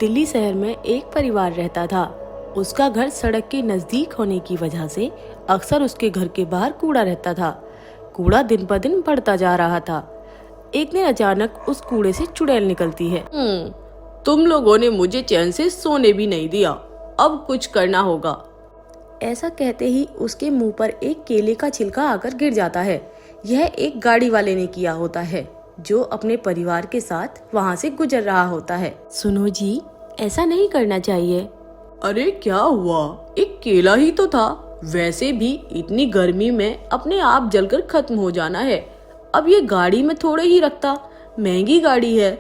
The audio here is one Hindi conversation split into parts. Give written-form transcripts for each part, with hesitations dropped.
दिल्ली शहर में एक परिवार रहता था। उसका घर सड़क के नजदीक होने की वजह से अक्सर उसके घर के बाहर कूड़ा रहता था। कूड़ा दिन पर दिन बढ़ता जा रहा था। एक दिन अचानक उस कूड़े से चुड़ैल निकलती है। तुम लोगों ने मुझे चैन से सोने भी नहीं दिया, अब कुछ करना होगा। ऐसा कहते ही उसके मुंह पर एक केले का छिलका आकर गिर जाता है। यह एक गाड़ी वाले ने किया होता है जो अपने परिवार के साथ वहाँ से गुजर रहा होता है। सुनो जी, ऐसा नहीं करना चाहिए। अरे क्या हुआ, एक केला ही तो था। वैसे भी इतनी गर्मी में अपने आप जलकर खत्म हो जाना है। अब ये गाड़ी में थोड़े ही रखता, महंगी गाड़ी है।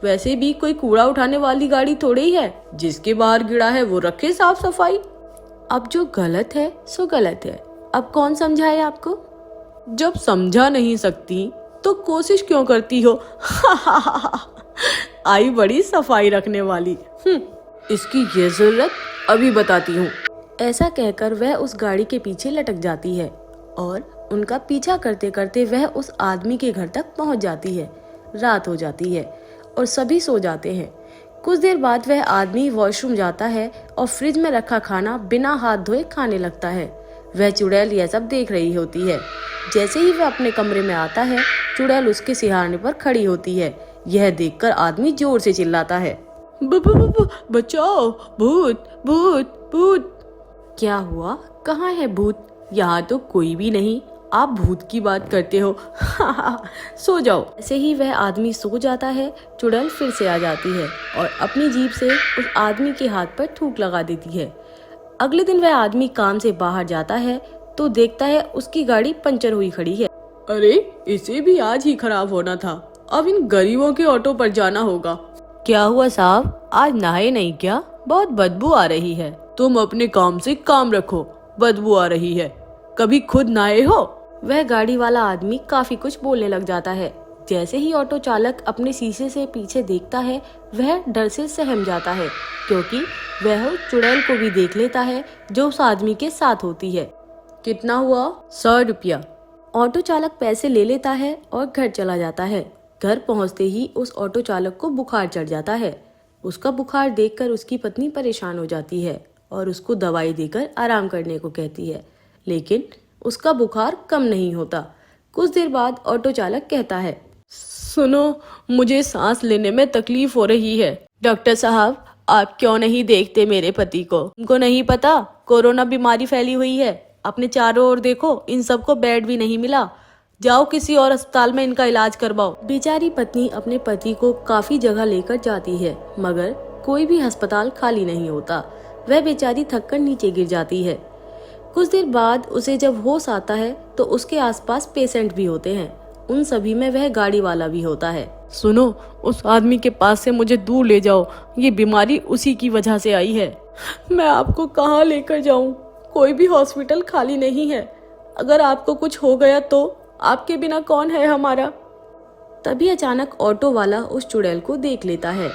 वैसे भी कोई कूड़ा उठाने वाली गाड़ी थोड़े ही है, जिसके बाहर गिरा है वो रखे साफ सफाई। अब जो गलत है सो गलत है, अब कौन समझाए आपको। जब समझा नहीं सकती तो कोशिश क्यों करती हो। आई बड़ी सफाई रखने वाली। इसकी ये जरूरत अभी बताती हूँ। ऐसा कहकर वह उस गाड़ी के पीछे लटक जाती है और उनका पीछा करते करते वह उस आदमी के घर तक पहुँच जाती है। रात हो जाती है और सभी सो जाते हैं। कुछ देर बाद वह आदमी वॉशरूम जाता है और फ्रिज में रखा खाना बिना हाथ धोए खाने लगता है। वह चुड़ैल यह सब देख रही होती है। जैसे ही वह अपने कमरे में आता है, चुड़ैल उसके सिरहाने पर खड़ी होती है। यह देखकर आदमी जोर से चिल्लाता है, बचाओ, भूत भूत भूत। क्या हुआ, कहाँ है भूत। यहाँ तो कोई भी नहीं, आप भूत की बात करते हो। सो जाओ। ऐसे ही वह आदमी सो जाता है। चुड़ैल फिर से आ जाती है और अपनी जीभ से उस आदमी के हाथ पर थूक लगा देती है। अगले दिन वह आदमी काम से बाहर जाता है तो देखता है उसकी गाड़ी पंचर हुई खड़ी है। अरे इसे भी आज ही खराब होना था, अब इन गरीबों के ऑटो पर जाना होगा। क्या हुआ साहब, आज नहाए नहीं क्या, बहुत बदबू आ रही है। तुम अपने काम से काम रखो, बदबू आ रही है, कभी खुद नहाए हो। वह गाड़ी वाला आदमी काफी कुछ बोलने लग जाता है। जैसे ही ऑटो चालक अपने शीशे से पीछे देखता है, वह डर से सहम जाता है, क्योंकि वह उस चुड़ैल को भी देख लेता है जो उस आदमी के साथ होती है। कितना हुआ? 100 रुपया। ऑटो चालक पैसे ले लेता है और घर चला जाता है। घर पहुंचते ही उस ऑटो चालक को बुखार चढ़ जाता है। उसका बुखार देखकर उसकी पत्नी परेशान हो जाती है और उसको दवाई देकर आराम करने को कहती है, लेकिन उसका बुखार कम नहीं होता। कुछ देर बाद ऑटो चालक कहता है, सुनो, मुझे सांस लेने में तकलीफ हो रही है। डॉक्टर साहब, आप क्यों नहीं देखते मेरे पति को? उनको नहीं पता कोरोना बीमारी फैली हुई है। अपने चारों ओर देखो, इन सबको बेड भी नहीं मिला। जाओ किसी और अस्पताल में इनका इलाज करवाओ। बेचारी पत्नी अपने पति को काफी जगह लेकर जाती है, मगर कोई भी अस्पताल खाली नहीं होता। वह बेचारी थककर नीचे गिर जाती है। कुछ देर बाद उसे जब होश आता है तो उसके आसपास पेशेंट भी होते हैं। उन सभी में वह गाड़ी वाला भी होता है। सुनो, उस आदमी के पास से मुझे दूर ले जाओ, ये बीमारी उसी की वजह से आई है। मैं आपको कहाँ लेकर जाऊँ? कोई भी हॉस्पिटल खाली नहीं है। अगर आपको कुछ हो गया तो आपके बिना कौन है हमारा। तभी अचानक ऑटो वाला उस चुड़ैल को देख लेता है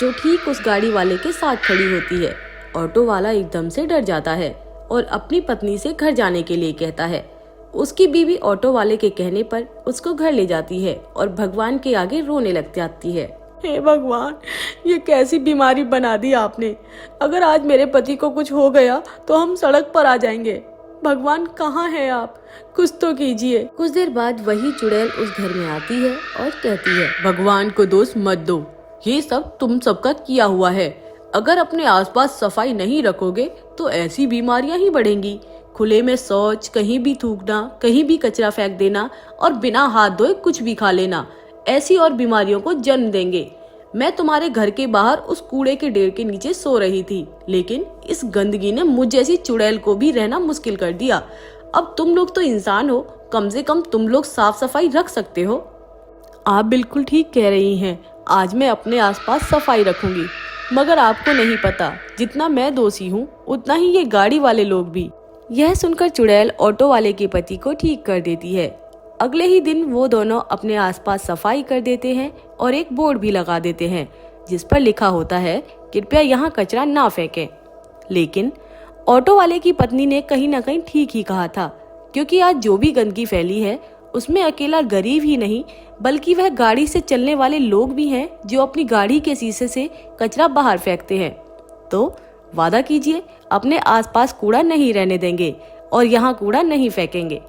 जो ठीक उस गाड़ी वाले के साथ खड़ी होती है। ऑटो वाला एकदम से डर जाता है और अपनी पत्नी से घर जाने के लिए कहता है। उसकी बीवी ऑटो वाले के कहने पर उसको घर ले जाती है और भगवान के आगे रोने लग जाती है। हे भगवान, ये कैसी बीमारी बना दी आपने। अगर आज मेरे पति को कुछ हो गया तो हम सड़क पर आ जाएंगे। भगवान कहाँ है आप, कुछ तो कीजिए। कुछ देर बाद वही चुड़ैल उस घर में आती है और कहती है, भगवान को दोष मत दो, ये सब तुम सबका किया हुआ है। अगर अपने आसपास सफाई नहीं रखोगे तो ऐसी बीमारियां ही बढ़ेंगी। खुले में शौच, कहीं भी थूकना, कहीं भी कचरा फेंक देना और बिना हाथ धोए कुछ भी खा लेना, ऐसी और बीमारियों को जन्म देंगे। मैं तुम्हारे घर के बाहर उस कूड़े के ढेर के नीचे सो रही थी, लेकिन इस गंदगी ने मुझ जैसी चुड़ैल को भी रहना मुश्किल कर दिया। अब तुम लोग तो इंसान हो, कम से कम तुम लोग साफ सफाई रख सकते हो। आप बिल्कुल ठीक कह रही हैं, आज मैं अपने आसपास सफाई रखूंगी। मगर आपको नहीं पता, जितना मैं दोषी हूँ उतना ही ये गाड़ी वाले लोग भी। यह सुनकर चुड़ैल ऑटो वाले के पति को ठीक कर देती है। अगले ही दिन वो दोनों अपने आसपास सफाई कर देते हैं और एक बोर्ड भी लगा देते हैं जिस पर लिखा होता है, कृपया यहाँ कचरा ना फेंकें। लेकिन ऑटो वाले की पत्नी ने कहीं ना कहीं ठीक ही कहा था, क्योंकि आज जो भी गंदगी फैली है उसमें अकेला गरीब ही नहीं बल्कि वह गाड़ी से चलने वाले लोग भी हैं जो अपनी गाड़ी के शीशे से कचरा बाहर फेंकते हैं। तो वादा कीजिए अपने आसपास कूड़ा नहीं रहने देंगे और यहाँ कूड़ा नहीं फेंकेंगे।